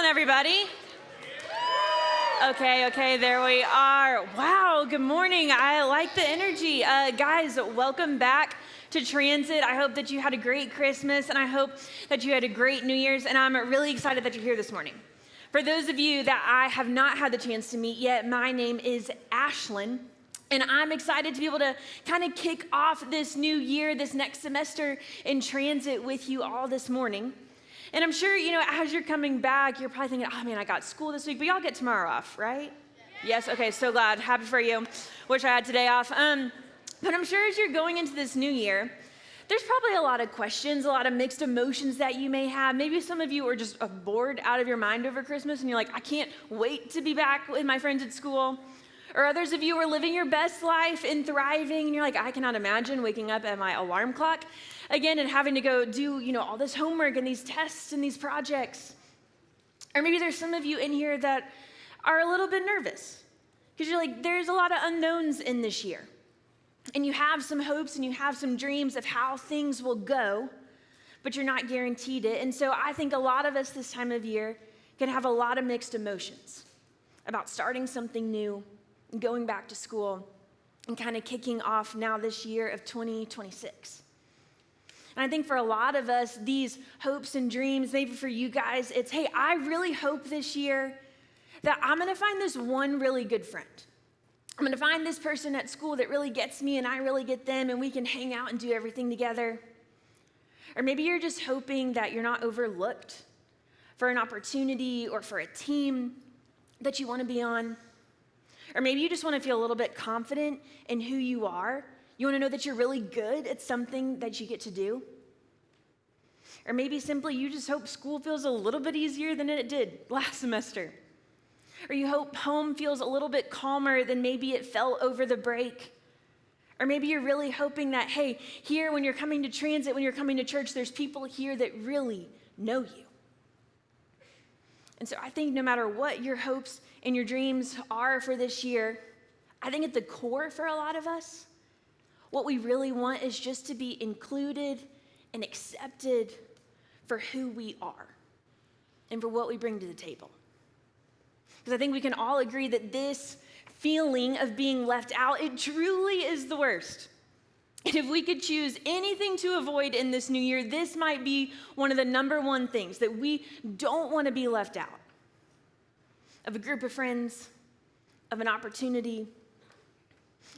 everybody? Okay, there we are. Wow, good morning. I like the energy. Guys, welcome back to Transit. I hope that you had a great Christmas, and I hope that you had a great New Year's, and I'm really excited that you're here this morning. For those of you that I have not had the chance to meet yet, my name is Ashlyn, and I'm excited to be able to kind of kick off this new year, this next semester in Transit with you all this morning. And I'm sure, as you're coming back, you're probably thinking, oh man, I got school this week, but y'all get tomorrow off, right? Yes, okay, so glad, happy for you. Wish I had today off. But I'm sure as you're going into this new year, there's probably a lot of questions, a lot of mixed emotions that you may have. Maybe some of you are just bored out of your mind over Christmas and you're like, I can't wait to be back with my friends at school. Or others of you are living your best life and thriving and you're like, I cannot imagine waking up at my alarm clock again and having to go do, all this homework and these tests and these projects. Or maybe there's some of you in here that are a little bit nervous because you're like, there's a lot of unknowns in this year. And you have some hopes and you have some dreams of how things will go, but you're not guaranteed it. And so I think a lot of us this time of year can have a lot of mixed emotions about starting something new and going back to school and kind of kicking off now this year of 2026. And I think for a lot of us, these hopes and dreams, maybe for you guys, it's, hey, I really hope this year that I'm going to find this one really good friend. I'm going to find this person at school that really gets me and I really get them and we can hang out and do everything together. Or maybe you're just hoping that you're not overlooked for an opportunity or for a team that you want to be on. Or maybe you just want to feel a little bit confident in who you are. You want to know that you're really good at something that you get to do. Or maybe simply you just hope school feels a little bit easier than it did last semester. Or you hope home feels a little bit calmer than maybe it felt over the break. Or maybe you're really hoping that, hey, here when you're coming to Transit, when you're coming to church, there's people here that really know you. And so I think no matter what your hopes and your dreams are for this year, I think at the core for a lot of us, what we really want is just to be included and accepted for who we are and for what we bring to the table. Because I think we can all agree that this feeling of being left out, it truly is the worst. And if we could choose anything to avoid in this new year, this might be one of the number one things that we don't want to be left out of a group of friends, of an opportunity,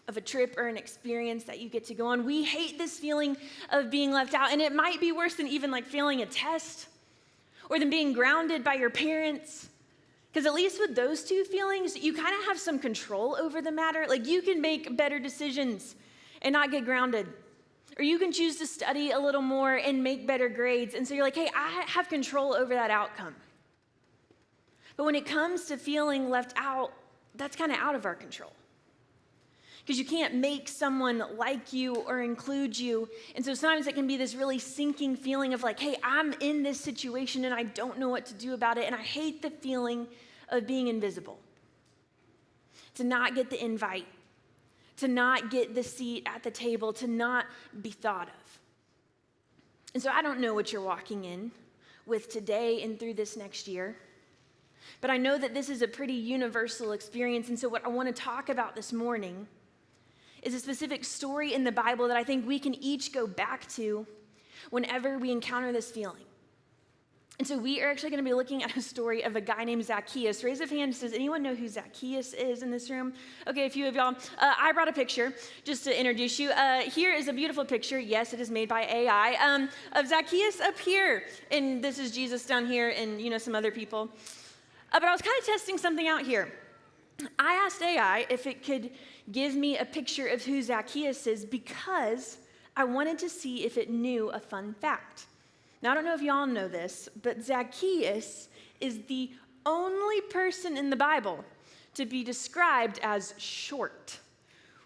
of a trip or an experience that you get to go on. We hate this feeling of being left out, and it might be worse than even like failing a test or than being grounded by your parents. Because at least with those two feelings, you kind of have some control over the matter. Like you can make better decisions and not get grounded. Or you can choose to study a little more and make better grades. And so you're like, hey, I have control over that outcome. But when it comes to feeling left out, that's kind of out of our control. Because you can't make someone like you or include you. And so sometimes it can be this really sinking feeling of like, hey, I'm in this situation and I don't know what to do about it. And I hate the feeling of being invisible. To not get the invite, to not get the seat at the table, to not be thought of. And so I don't know what you're walking in with today and through this next year. But I know that this is a pretty universal experience. And so what I want to talk about this morning is a specific story in the Bible that I think we can each go back to whenever we encounter this feeling. And so we are actually going to be looking at a story of a guy named Zacchaeus. Raise of hands. Does anyone know who Zacchaeus is in this room? Okay, a few of y'all. I brought a picture just to introduce you. Here is a beautiful picture. Yes, it is made by AI of Zacchaeus up here. And this is Jesus down here and, some other people. But I was kind of testing something out here. I asked AI if it could give me a picture of who Zacchaeus is because I wanted to see if it knew a fun fact. Now, I don't know if y'all know this, but Zacchaeus is the only person in the Bible to be described as short,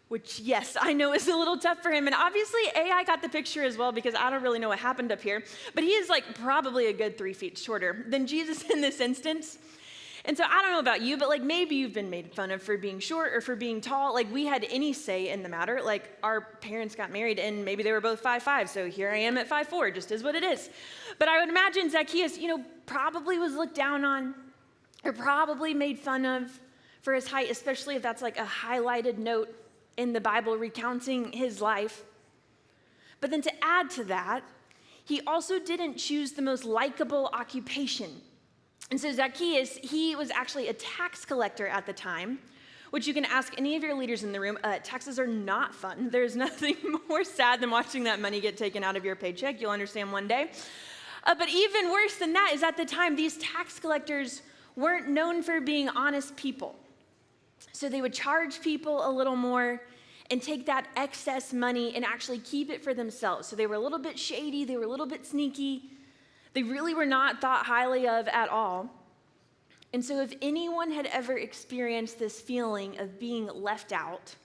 which, yes, I know is a little tough for him. And obviously, AI got the picture as well because I don't really know what happened up here. But he is probably a good 3 feet shorter than Jesus in this instance. And so I don't know about you, but maybe you've been made fun of for being short or for being tall. We had any say in the matter. Our parents got married and maybe they were both 5'5", so here I am at 5'4", just is what it is. But I would imagine Zacchaeus, probably was looked down on. or probably made fun of for his height, especially if that's like a highlighted note in the Bible recounting his life. But then to add to that, he also didn't choose the most likable occupation. And so Zacchaeus, he was actually a tax collector at the time, which you can ask any of your leaders in the room. Taxes are not fun. There's nothing more sad than watching that money get taken out of your paycheck. You'll understand one day. But even worse than that is at the time, these tax collectors weren't known for being honest people. So they would charge people a little more and take that excess money and actually keep it for themselves. So they were a little bit shady. They were a little bit sneaky. They really were not thought highly of at all. And so if anyone had ever experienced this feeling of being left out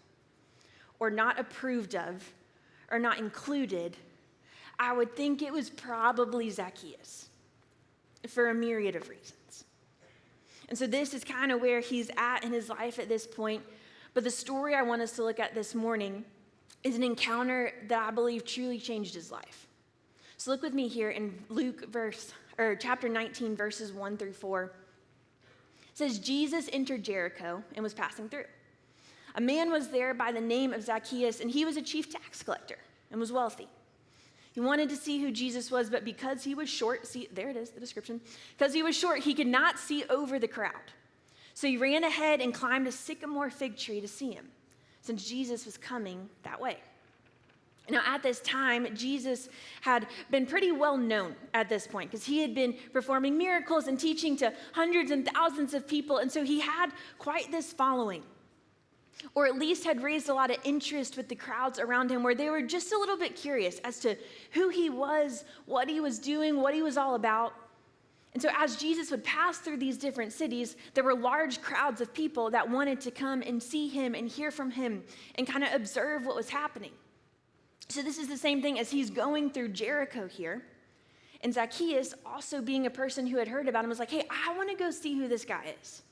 or not approved of or not included, I would think it was probably Zacchaeus for a myriad of reasons. And so this is kind of where he's at in his life at this point. But the story I want us to look at this morning is an encounter that I believe truly changed his life. So look with me here in Luke chapter 19, verses 1 through 4. It says, Jesus entered Jericho and was passing through. A man was there by the name of Zacchaeus, and he was a chief tax collector and was wealthy. He wanted to see who Jesus was, but because he was short, see, there it is, the description. Because he was short, he could not see over the crowd. So he ran ahead and climbed a sycamore fig tree to see him, since Jesus was coming that way. Now, at this time, Jesus had been pretty well known at this point because he had been performing miracles and teaching to hundreds and thousands of people. And so he had quite this following, or at least had raised a lot of interest with the crowds around him, where they were just a little bit curious as to who he was, what he was doing, what he was all about. And so as Jesus would pass through these different cities, there were large crowds of people that wanted to come and see him and hear from him and kind of observe what was happening. So this is the same thing as he's going through Jericho here. And Zacchaeus, also being a person who had heard about him, was like, hey, I want to go see who this guy is.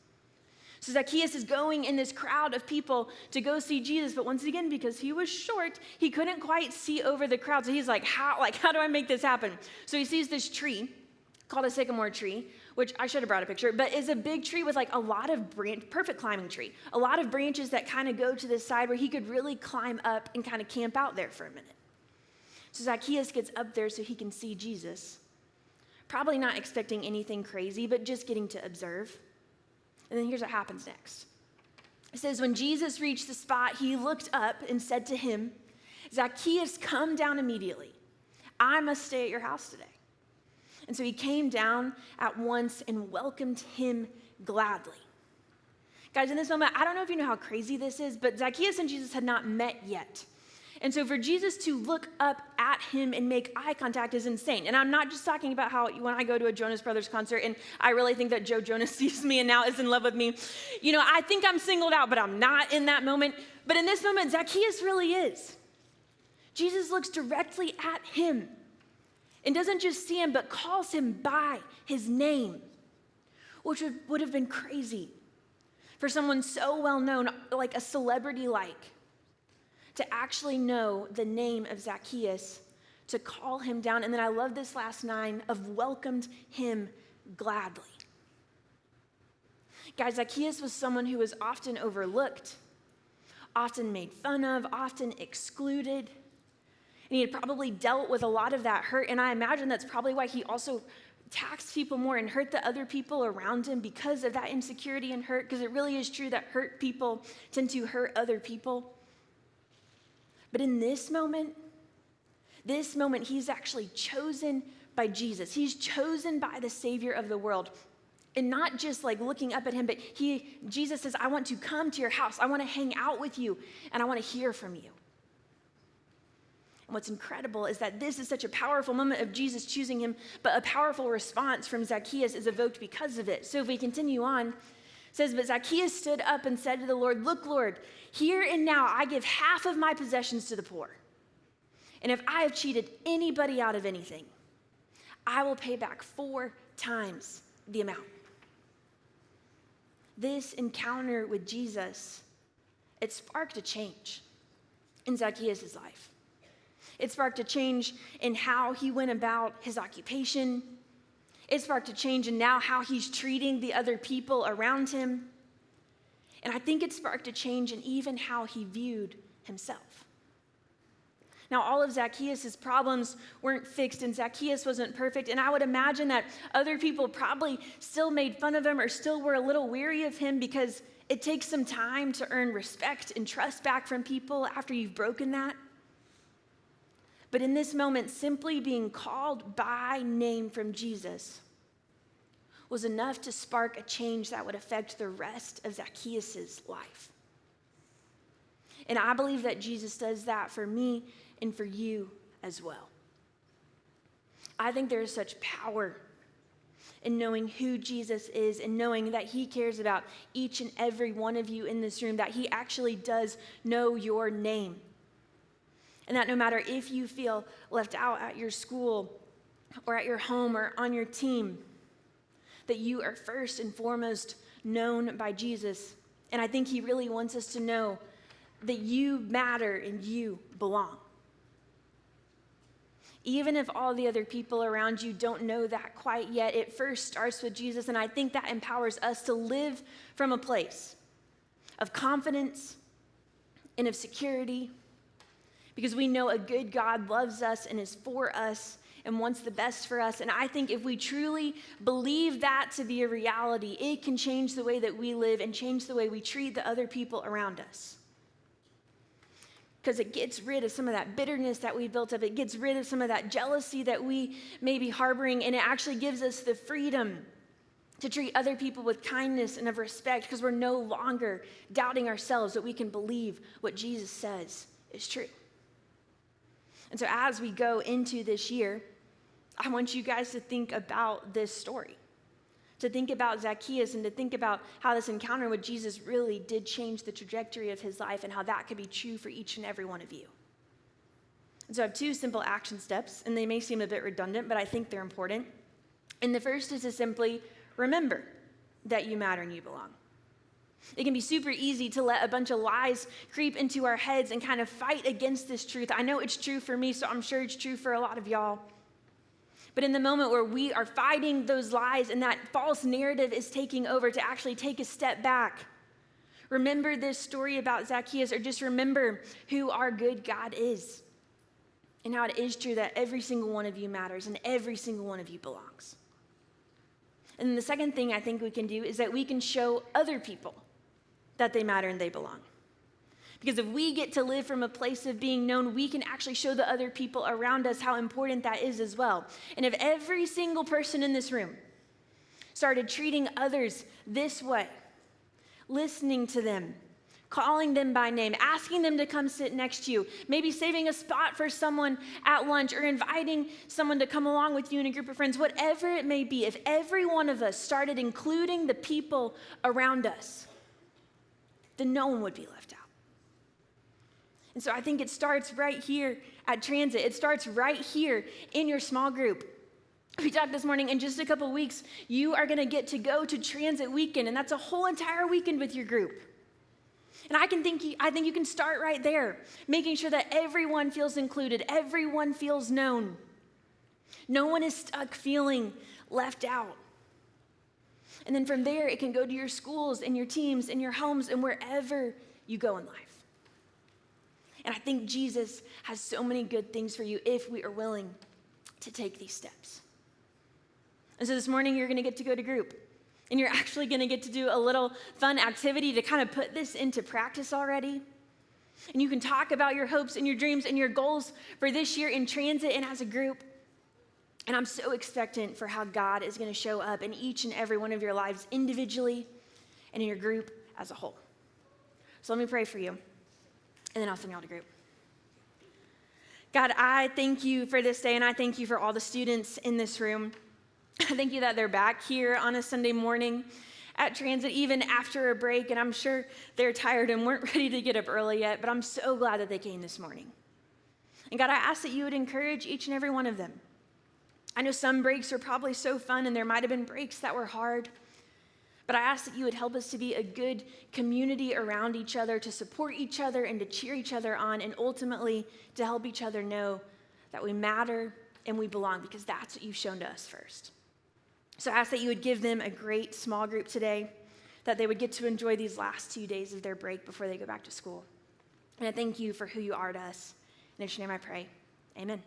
So Zacchaeus is going in this crowd of people to go see Jesus, but once again, because he was short, he couldn't quite see over the crowd. So he's like, how do I make this happen? So he sees this tree called a sycamore tree, which I should have brought a picture, but is a big tree with like a lot of perfect climbing tree, a lot of branches that kind of go to the side where he could really climb up and kind of camp out there for a minute. So Zacchaeus gets up there so he can see Jesus, probably not expecting anything crazy, but just getting to observe. And then here's what happens next. It says, when Jesus reached the spot, he looked up and said to him, Zacchaeus, come down immediately. I must stay at your house today. And so he came down at once and welcomed him gladly. Guys, in this moment, I don't know if you know how crazy this is, but Zacchaeus and Jesus had not met yet. And so for Jesus to look up at him and make eye contact is insane. And I'm not just talking about how when I go to a Jonas Brothers concert and I really think that Joe Jonas sees me and now is in love with me, I think I'm singled out, but I'm not in that moment. But in this moment, Zacchaeus really is. Jesus looks directly at him and doesn't just see him, but calls him by his name, which would have been crazy for someone so well known, like a celebrity to actually know the name of Zacchaeus, to call him down. And then I love this last line of welcomed him gladly. Guys, Zacchaeus was someone who was often overlooked, often made fun of, often excluded. And he had probably dealt with a lot of that hurt. And I imagine that's probably why he also taxed people more and hurt the other people around him, because of that insecurity and hurt, because it really is true that hurt people tend to hurt other people. But in this moment, he's actually chosen by Jesus. He's chosen by the Savior of the world. And not just like looking up at him, but Jesus says, I want to come to your house. I want to hang out with you, and I want to hear from you. And what's incredible is that this is such a powerful moment of Jesus choosing him, but a powerful response from Zacchaeus is evoked because of it. So if we continue on, it says, but Zacchaeus stood up and said to the Lord, look, Lord, here and now I give half of my possessions to the poor. And if I have cheated anybody out of anything, I will pay back 4 times the amount. This encounter with Jesus, it sparked a change in Zacchaeus' life. It sparked a change in how he went about his occupation, It sparked a change in now how he's treating the other people around him. And I think it sparked a change in even how he viewed himself. Now, all of Zacchaeus' problems weren't fixed, and Zacchaeus wasn't perfect, and I would imagine that other people probably still made fun of him or still were a little weary of him, because it takes some time to earn respect and trust back from people after you've broken that. But in this moment, simply being called by name from Jesus was enough to spark a change that would affect the rest of Zacchaeus' life. And I believe that Jesus does that for me and for you as well. I think there is such power in knowing who Jesus is and knowing that he cares about each and every one of you in this room, that he actually does know your name. And that no matter if you feel left out at your school or at your home or on your team, that you are first and foremost known by Jesus. And I think he really wants us to know that you matter and you belong. Even if all the other people around you don't know that quite yet, it first starts with Jesus, and I think that empowers us to live from a place of confidence and of security, because we know a good God loves us and is for us and wants the best for us. And I think if we truly believe that to be a reality, it can change the way that we live and change the way we treat the other people around us. Because it gets rid of some of that bitterness that we built up. It gets rid of some of that jealousy that we may be harboring, and it actually gives us the freedom to treat other people with kindness and of respect, because we're no longer doubting ourselves that we can believe what Jesus says is true. And so as we go into this year, I want you guys to think about this story, to think about Zacchaeus and to think about how this encounter with Jesus really did change the trajectory of his life and how that could be true for each and every one of you. And so I have two simple action steps, and they may seem a bit redundant, but I think they're important. And the first is to simply remember that you matter and you belong. It can be super easy to let a bunch of lies creep into our heads and kind of fight against this truth. I know it's true for me, so I'm sure it's true for a lot of y'all. But in the moment where we are fighting those lies and that false narrative is taking over, to actually take a step back, remember this story about Zacchaeus, or just remember who our good God is and how it is true that every single one of you matters and every single one of you belongs. And then the second thing I think we can do is that we can show other people that they matter and they belong. Because if we get to live from a place of being known, we can actually show the other people around us how important that is as well. And if every single person in this room started treating others this way, listening to them, calling them by name, asking them to come sit next to you, maybe saving a spot for someone at lunch, or inviting someone to come along with you in a group of friends, whatever it may be, if every one of us started including the people around us, then no one would be left out. And so I think it starts right here at Transit. It starts right here in your small group. We talked this morning, in just a couple weeks, you are going to get to go to Transit Weekend, and that's a whole entire weekend with your group. And I think you can start right there, making sure that everyone feels included, everyone feels known. No one is stuck feeling left out. And then from there, it can go to your schools and your teams and your homes and wherever you go in life. And I think Jesus has so many good things for you if we are willing to take these steps. And so this morning, you're going to get to go to group. And you're actually going to get to do a little fun activity to kind of put this into practice already. And you can talk about your hopes and your dreams and your goals for this year in Transit and as a group. And I'm so expectant for how God is going to show up in each and every one of your lives individually and in your group as a whole. So let me pray for you, and then I'll send y'all to group. God, I thank you for this day, and I thank you for all the students in this room. I thank you that they're back here on a Sunday morning at Transit, even after a break, and I'm sure they're tired and weren't ready to get up early yet, but I'm so glad that they came this morning. And God, I ask that you would encourage each and every one of them. I know some breaks were probably so fun, and there might have been breaks that were hard, but I ask that you would help us to be a good community around each other, to support each other and to cheer each other on, and ultimately to help each other know that we matter and we belong, because that's what you've shown to us first. So I ask that you would give them a great small group today, that they would get to enjoy these last 2 days of their break before they go back to school. And I thank you for who you are to us. In your name I pray. Amen.